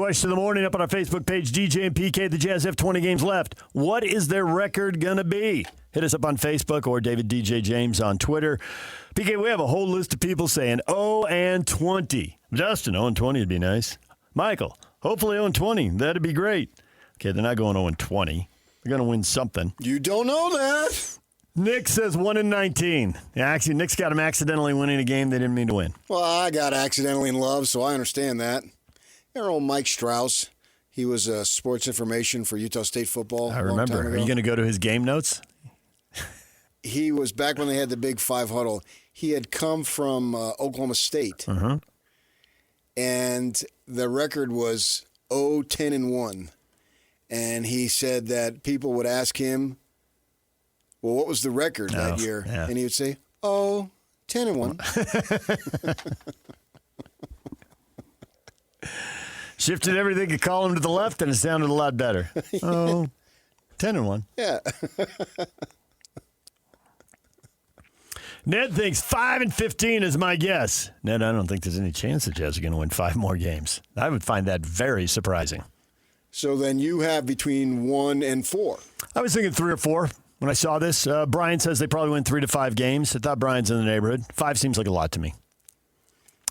question of the morning up on our Facebook page, DJ and PK. The Jazz have 20 games left. What is their record going to be? Hit us up on Facebook or David DJ James on Twitter. PK, we have a whole list of people saying 0-20. Justin, 0-20 would be nice. Michael, hopefully 0-20. That'd be great. Okay, they're not going 0-20. They're going to win something. You don't know that. Nick says 1-19. Yeah, actually, Nick's got him accidentally winning a game they didn't mean to win. Well, I got accidentally in love, so I understand that. Our old Mike Strauss. He was sports information for Utah State football. I remember. Are you going to go to his game notes? He was back when they had the big 5 huddle. He had come from Oklahoma State. Uh-huh. And the record was 0-10-1. And he said that people would ask him, well, what was the record that year? Yeah. And he would say, 10-1. Shifted everything to call him to the left, and it sounded a lot better. 10-1. Yeah. Ned thinks 5-15 is my guess. Ned, I don't think there's any chance the Jazz are going to win 5 more games. I would find that very surprising. So then you have between 1 and 4. I was thinking 3 or 4 when I saw this. Brian says they probably win 3 to 5 games. I thought Brian's in the neighborhood. 5 seems like a lot to me.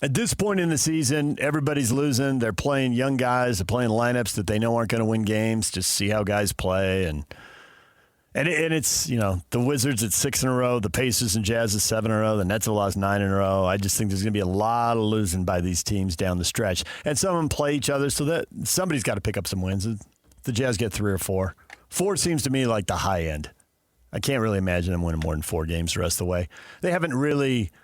At this point in the season, everybody's losing. They're playing young guys. They're playing lineups that they know aren't going to win games. Just see how guys play. And it's, the Wizards at 6 in a row. The Pacers and Jazz at 7 in a row. The Nets have lost 9 in a row. I just think there's going to be a lot of losing by these teams down the stretch. And some of them play each other, so that somebody's got to pick up some wins. The Jazz get 3 or 4. 4 seems to me like the high end. I can't really imagine them winning more than 4 games the rest of the way. They haven't really –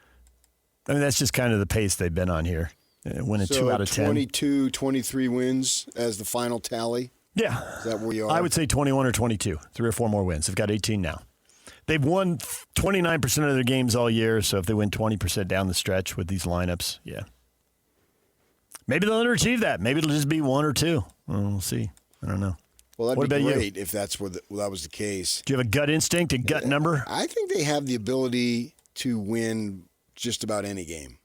that's just kind of the pace they've been on here. Winning 2 out of 10. 22, 23 wins as the final tally? Yeah. Is that where you are? I would say 21 or 22. 3 or 4 more wins. They've got 18 now. They've won 29% of their games all year, so if they win 20% down the stretch with these lineups, yeah. Maybe they'll underachieve that. Maybe it'll just be 1 or 2. We'll see. I don't know. Well, that'd What be about great you? if that was the case. Do you have a gut instinct, a gut number? I think they have the ability to win just about any game.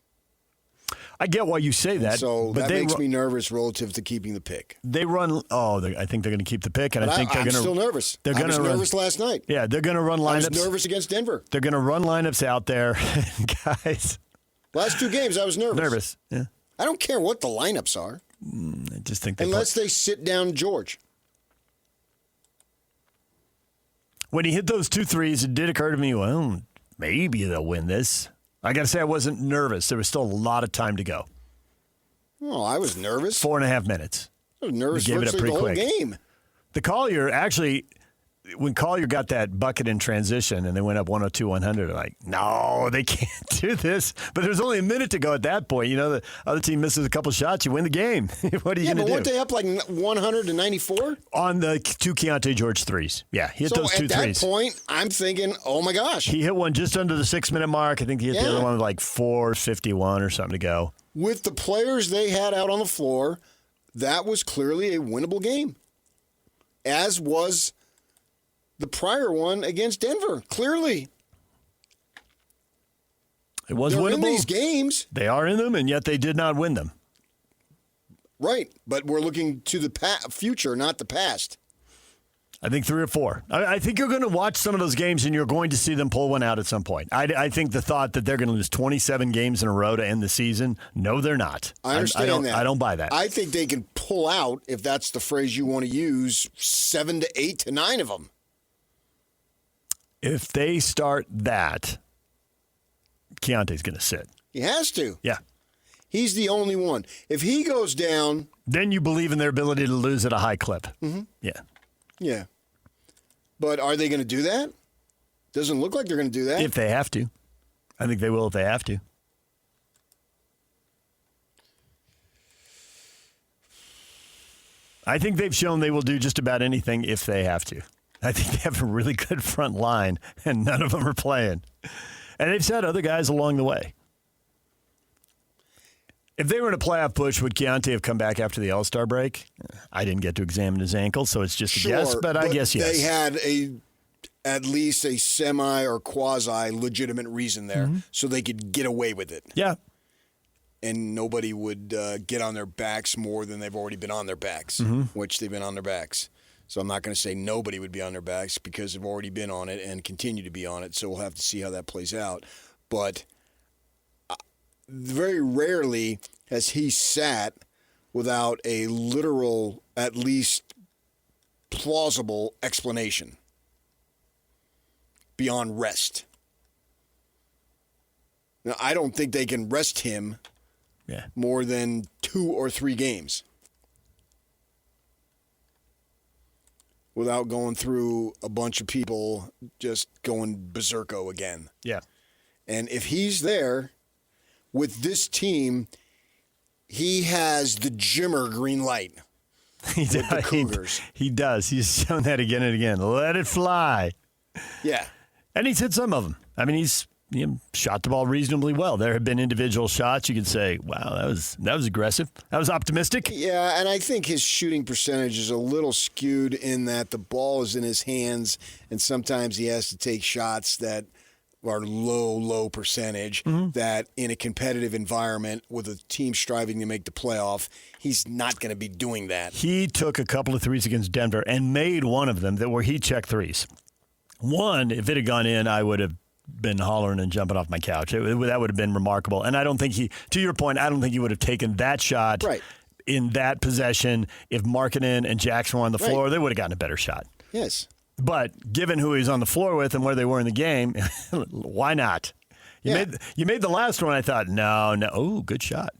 I get why you say that. So but that makes me nervous relative to keeping the pick. They run. I think they're going to keep the pick, and But I think they're I'm going to. still nervous. They're I going was to nervous last night. Yeah, they're going to run I lineups. was nervous against Denver. They're going to run lineups out there, guys. Last 2 games, I was nervous. Yeah. I don't care what the lineups are, I just think unless they sit down George. When he hit those 2 threes, it did occur to me, well, maybe they'll win this. I got to say, I wasn't nervous. There was still a lot of time to go. Oh, I was nervous. 4.5 minutes. I was nervous We gave it up virtually the whole pretty quick. game. The Collier, actually, when Collier got that bucket in transition and they went up 102-100, I'm like, no, they can't do this. But there's only a minute to go at that point. The other team misses a couple shots, you win the game. What are you going to do? Weren't they up like 100-94? On the 2 Keontae George threes. Yeah, he hit So those 2 at that threes. point, I'm thinking, oh my gosh. He hit one just under the 6-minute mark. I think he hit the other one with like 4:51 or something to go. With the players they had out on the floor, that was clearly a winnable game. As was the prior one against Denver. Clearly. It was They're winnable. in these games. They are in them, and yet they did not win them. Right, but we're looking to the future, not the past. I think 3 or 4. I think you're going to watch some of those games, and you're going to see them pull one out at some point. I think the thought that they're going to lose 27 games in a row to end the season, no, they're not. I understand that. I don't buy that. I think they can pull out, if that's the phrase you want to use, 7 to 8 to 9 of them. If they start that, Keontae's going to sit. He has to. Yeah. He's the only one. If he goes down. Then you believe in their ability to lose at a high clip. Mm-hmm. Yeah. Yeah. But are they going to do that? Doesn't look like they're going to do that. If they have to. I think they will if they have to. I think they've shown they will do just about anything if they have to. I think they have a really good front line, and none of them are playing. And they've set other guys along the way. If they were in a playoff push, would Keontae have come back after the All-Star break? I didn't get to examine his ankle, so it's just a guess, but I guess yes. They had at least a semi or quasi-legitimate reason there, so they could get away with it. Yeah. and nobody would get on their backs more than they've already been on their backs, which they've been on their backs. So I'm not going to say nobody would be on their backs because they've already been on it and continue to be on it. So we'll have to see how that plays out. But very rarely has he sat without a literal, at least plausible explanation beyond rest. Now, I don't think they can rest him more than 2 or 3 games without going through a bunch of people just going berserko again. Yeah. And if he's there with this team, he has the Jimmer green light with the Cougars. He does. He's shown that again and again. Let it fly. Yeah. And he's hit some of them. I mean, he's shot the ball reasonably well. There have been individual shots you could say, wow, that was aggressive. That was optimistic. Yeah, and I think his shooting percentage is a little skewed in that the ball is in his hands, and sometimes he has to take shots that are low percentage, that in a competitive environment with a team striving to make the playoff, he's not going to be doing that. He took a couple of threes against Denver and made one of them that were heat check threes. One, if it had gone in, I would have been hollering and jumping off my couch. That would have been remarkable. And I don't think to your point, I don't think he would have taken that shot in that possession. If Markkanen and Jackson were on the floor, they would have gotten a better shot. Yes. But given who he was on the floor with and where they were in the game, why not? You made the last one, I thought, no. Oh, good shot.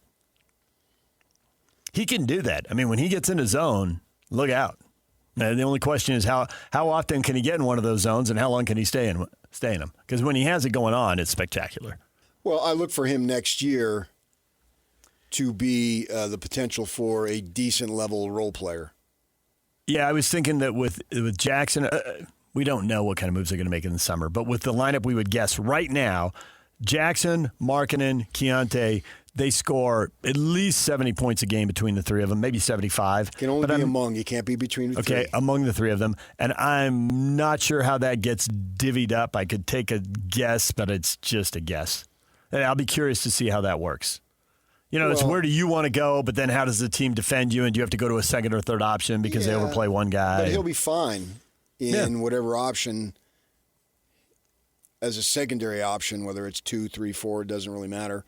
He can do that. I mean, when he gets in his zone, look out. Now, the only question is how often can he get in one of those zones and how long can he stay in them? Because when he has it going on, it's spectacular. Well, I look for him next year to be the potential for a decent level role player. Yeah, I was thinking that with Jackson, we don't know what kind of moves they're going to make in the summer, but with the lineup we would guess right now, Jackson, Markkanen, Keontae, they score at least 70 points a game between the three of them, maybe 75. Can only be among. You can't be between the three. Okay, among the three of them. And I'm not sure how that gets divvied up. I could take a guess, but it's just a guess. And I'll be curious to see how that works. It's where do you want to go, but then how does the team defend you, and do you have to go to a second or third option because they overplay one guy? But he'll be fine in whatever option as a secondary option, whether it's 2, 3, 4, it doesn't really matter.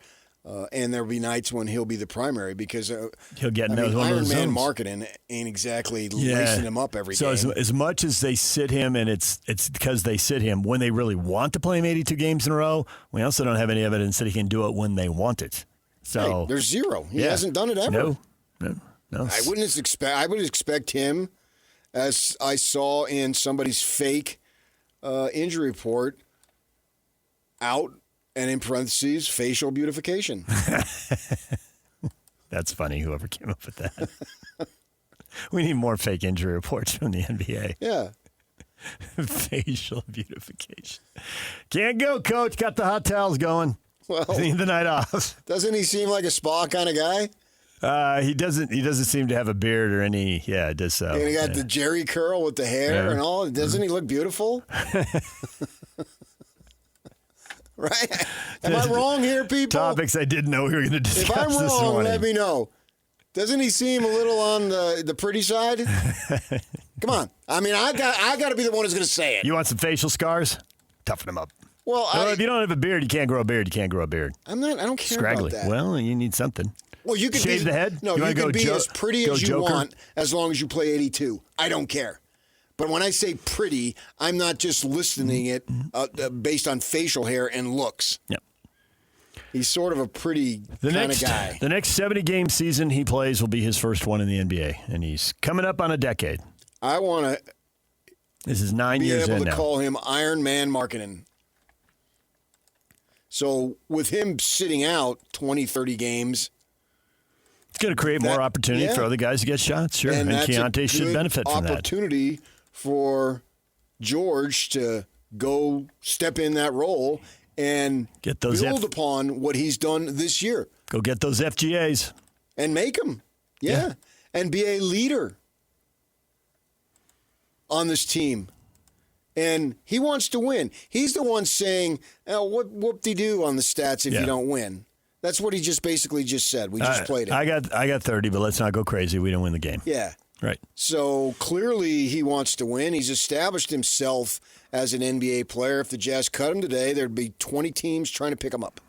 And there'll be nights when he'll be the primary because he'll get one Iron of those Man zones. Markkanen ain't exactly lacing him up every game. So as much as they sit him, and it's because they sit him when they really want to play him 82 games in a row, we also don't have any evidence that he can do it when they want it. So there's zero. He hasn't done it ever. No. I would expect him, as I saw in somebody's fake injury report, out and in parentheses, facial beautification. That's funny, whoever came up with that. We need more fake injury reports from the NBA. Yeah. Facial beautification. Can't go, Coach. Got the hot towels going. Well, need the night off. Doesn't he seem like a spa kind of guy? He doesn't seem to have a beard or any. Yeah, it does so. And he got the Jerry curl with the hair and all. Doesn't he look beautiful? Right? Am I wrong here, people? Topics I didn't know we were going to discuss If I'm this wrong, morning. let me know. Doesn't he seem a little on the pretty side? Come on. I mean, I got to be the one who's going to say it. You want some facial scars? Toughen them up. Well, if you don't have a beard, you can't grow a beard. You can't grow a beard. I don't care Scraggly. about that. Well, you need something. Well, you can shave the head. No, you can be as pretty as you want as long as you play 82. I don't care. But when I say pretty, I'm not just listening it based on facial hair and looks. Yep. He's sort of a pretty kind of guy. The next 70-game season he plays will be his first one in the NBA, and he's coming up on a decade. I want to. This is 9 years in now. Be able to call him Iron Man Markkanen. So with him sitting out 20, 30 games, it's going to create more opportunity for other guys to get shots. Sure, and Keontae should benefit from that. Opportunity for George to go step in that role and get those build upon what he's done this year. Go get those FGAs. And make them. Yeah. And be a leader on this team. And he wants to win. He's the one saying, whoop-de-doo on the stats if you don't win. That's what he just basically just said. We just played it. I got 30, but let's not go crazy. We don't win the game. Yeah. Right. So clearly he wants to win. He's established himself as an NBA player. If the Jazz cut him today, there'd be 20 teams trying to pick him up.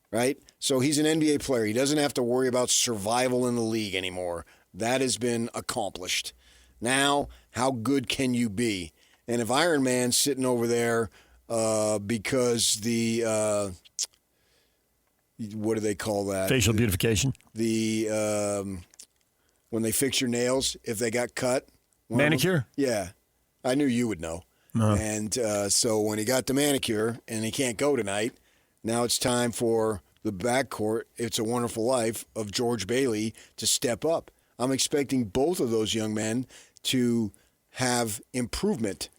Right? So he's an NBA player. He doesn't have to worry about survival in the league anymore. That has been accomplished. Now, how good can you be? And if Iron Man's sitting over there because the what do they call that? Facial beautification. The when they fix your nails, if they got cut. Manicure? Yeah. I knew you would know. And so when he got the manicure and he can't go tonight, now it's time for the backcourt, It's a Wonderful Life, of George Bailey to step up. I'm expecting both of those young men to have improvement,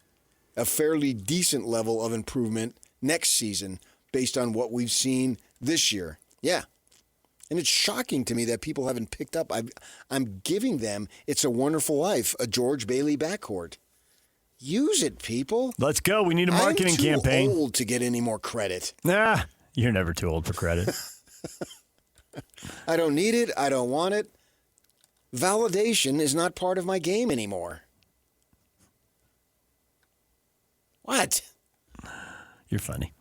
a fairly decent level of improvement next season based on what we've seen this year. Yeah. And it's shocking to me that people haven't picked up. I'm giving them It's a Wonderful Life, a George Bailey backcourt. Use it, people. Let's go. We need a marketing campaign. I'm too old to get any more credit. Nah, you're never too old for credit. I don't need it. I don't want it. Validation is not part of my game anymore. What? You're funny.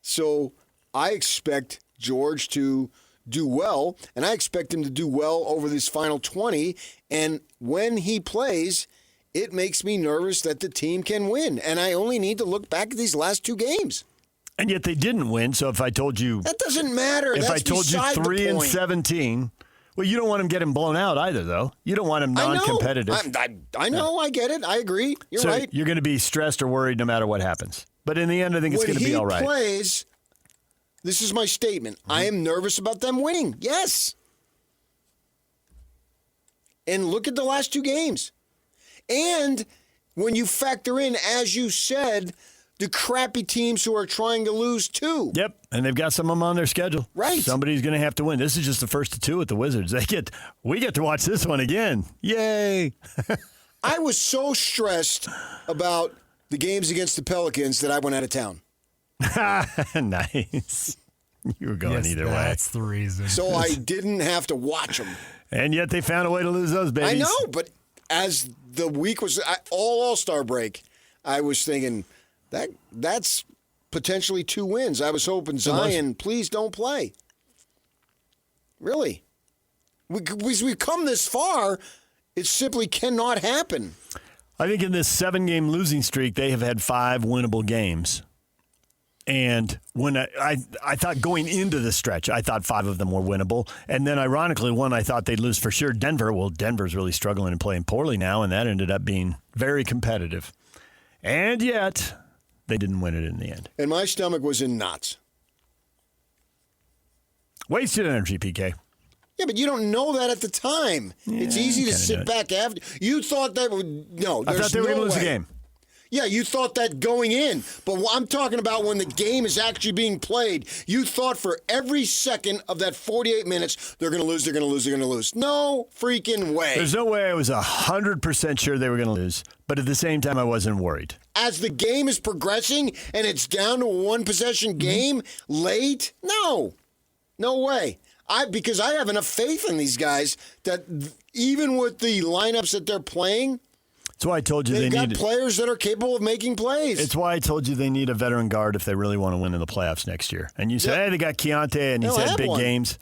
So I expect George to do well, and I expect him to do well over this final 20. And when he plays, it makes me nervous that the team can win. And I only need to look back at these last two games. And yet they didn't win. So if I told you, that doesn't matter. If That's I told you 3-17, well, you don't want him getting blown out either, though. You don't want him non-competitive. I know. I get it. I agree. You're right. You're going to be stressed or worried no matter what happens. But in the end, I think it's going to be all right. When he plays, this is my statement. I am nervous about them winning. Yes. And look at the last two games. And when you factor in, as you said, the crappy teams who are trying to lose too. Yep, and they've got some of them on their schedule. Right. Somebody's going to have to win. This is just the first of two with the Wizards. We get to watch this one again. Yay. I was so stressed about the games against the Pelicans that I went out of town. Nice. You were going either way. That's the reason. So I didn't have to watch them. And yet they found a way to lose those babies. I know, but as the week was All-Star break, I was thinking that's potentially 2 wins. I was hoping Zion, please don't play. Really. We've come this far, it simply cannot happen. I think in this 7-game losing streak, they have had 5 winnable games. And when I thought going into the stretch, I thought 5 of them were winnable. And then ironically, one I thought they'd lose for sure, Denver. Well, Denver's really struggling and playing poorly now, and that ended up being very competitive. And yet, they didn't win it in the end. And my stomach was in knots. Wasted energy, PK. Yeah, but you don't know that at the time. Yeah, it's easy to kinda sit know. back after. You thought that would no. I thought they were going to lose the game. Yeah, you thought that going in. But I'm talking about when the game is actually being played. You thought for every second of that 48 minutes, they're going to lose, they're going to lose, they're going to lose. No freaking way. There's no way I was 100% sure they were going to lose. But at the same time, I wasn't worried. As the game is progressing and it's down to a one-possession game late, no way. Because I have enough faith in these guys that even with the lineups that they're playing, That's why I told you they've they got need players that are capable of making plays. It's why I told you they need a veteran guard if they really want to win in the playoffs next year. And you said, hey, they got Keontae, and he's They'll had have big one. games.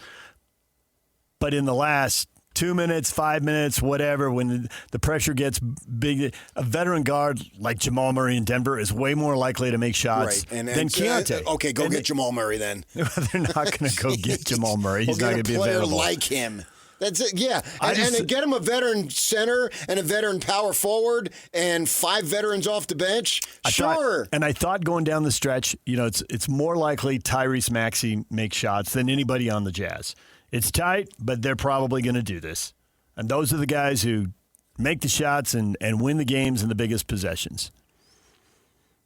But in the last 2 minutes, 5 minutes, whatever, when the pressure gets big, a veteran guard like Jamal Murray in Denver is way more likely to make shots right. than Keontae. Okay, go get Jamal Murray then. They're not going to go get Jamal Murray. He's not going to be a player available. like him. That's it. Yeah, I and just- to get him a veteran center and a veteran power forward and 5 veterans off the bench. Sure. I thought going down the stretch, it's more likely Tyrese Maxey makes shots than anybody on the Jazz. It's tight, but they're probably going to do this. And those are the guys who make the shots and win the games in the biggest possessions.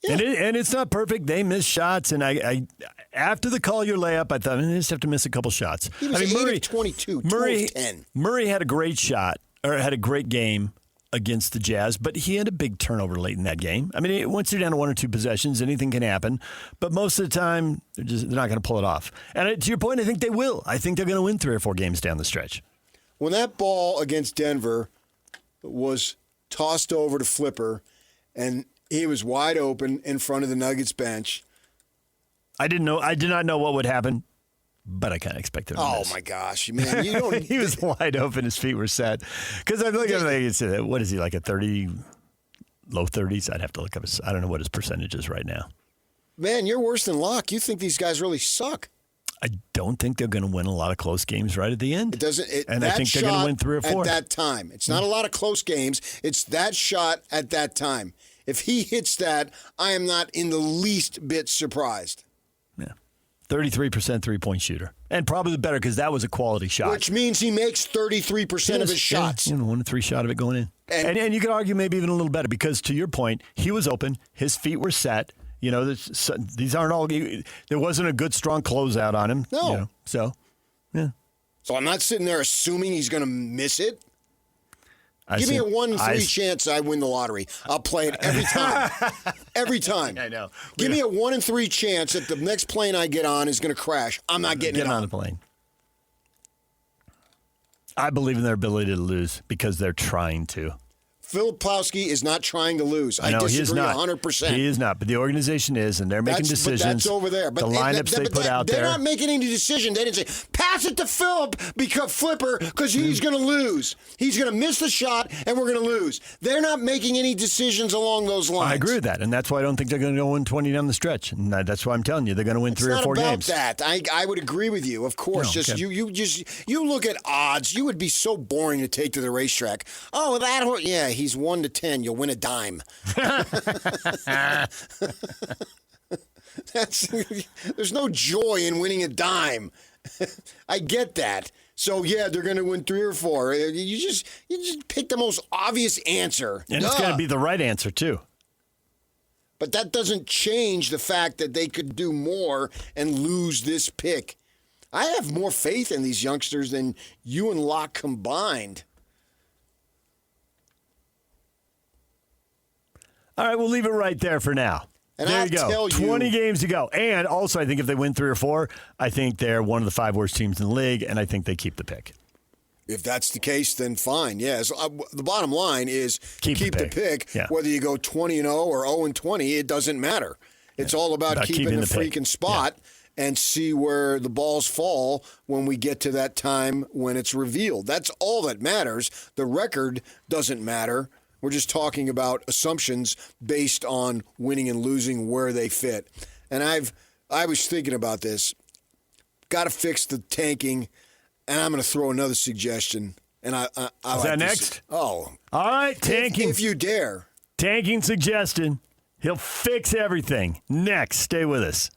Yeah. And it's not perfect. They miss shots. And I after the Collier layup, I thought, they just have to miss a couple shots. He was 8 of 22, 2 of 10. Murray had a great shot, or had a great game against the Jazz, but he had a big turnover late in that game. I mean, once you're down to 1 or 2 possessions, anything can happen. But most of the time, they're not going to pull it off. And to your point, I think they will. I think they're going to win 3 or 4 games down the stretch. When that ball against Denver was tossed over to Flipper, and he was wide open in front of the Nuggets bench. I did not know what would happen, but I kind of expected him to miss. Oh, my gosh. Man, you don't. He was wide open. His feet were set. Because I look at him, what is he, like a 30, low 30s? I'd have to look up I don't know what his percentage is right now. Man, you're worse than Locke. You think these guys really suck. I don't think they're going to win a lot of close games right at the end. It doesn't. And I think they're going to win 3 or 4. At that time. It's not a lot of close games. It's that shot at that time. If he hits that, I am not in the least bit surprised. Yeah. 33% three-point shooter. And probably the better because that was a quality shot. Which means he makes 33% of his shots. Yeah, 1 to 3 shot of it going in. And you could argue maybe even a little better because, to your point, he was open. His feet were set. You know, these aren't all. There wasn't a good, strong closeout on him. No. You know, so, yeah. So I'm not sitting there assuming he's going to miss it. Give me a 1 in 3 chance I win the lottery. I'll play it every time. Every time. I know. Give me a 1 in 3 chance that the next plane I get on is going to crash. I'm not getting on the plane. I believe in their ability to lose because they're trying to. Filipowski is not trying to lose. I know, disagree he is not. 100%. He is not, but the organization is, and they're making decisions. But that's over there. But the lineups they put out there. They're not making any decisions. They didn't say, pass it to Flipper because he's going to lose. He's going to miss the shot, and we're going to lose. They're not making any decisions along those lines. I agree with that, and that's why I don't think they're going to go win 20 down the stretch. And that's why I'm telling you, they're going to win 3 or 4 games. It's not about that. I would agree with you, of course. No, okay. You look at odds. You would be so boring to take to the racetrack. Oh, he's 1 to 10. You'll win a dime. There's no joy in winning a dime. I get that. So yeah, they're going to win 3 or 4. You just pick the most obvious answer. And it's going to be the right answer too. But that doesn't change the fact that they could do more and lose this pick. I have more faith in these youngsters than you and Locke combined. All right, we'll leave it right there for now. And there I'll you go. tell you, 20 games to go. And also, I think if they win 3 or 4, I think they're one of the 5 worst teams in the league, and I think they keep the pick. If that's the case, then fine. Yeah. So the bottom line is keep the pick. Yeah. Whether you go 20-0 or 0-20, it doesn't matter. It's all about keeping the freaking spot and see where the balls fall when we get to that time when it's revealed. That's all that matters. The record doesn't matter. We're just talking about assumptions based on winning and losing where they fit. And I was thinking about this. Got to fix the tanking, and I'm going to throw another suggestion. And I is like that this. next? Oh, all right, tanking. If you dare. Tanking suggestion. He'll fix everything. Next, stay with us.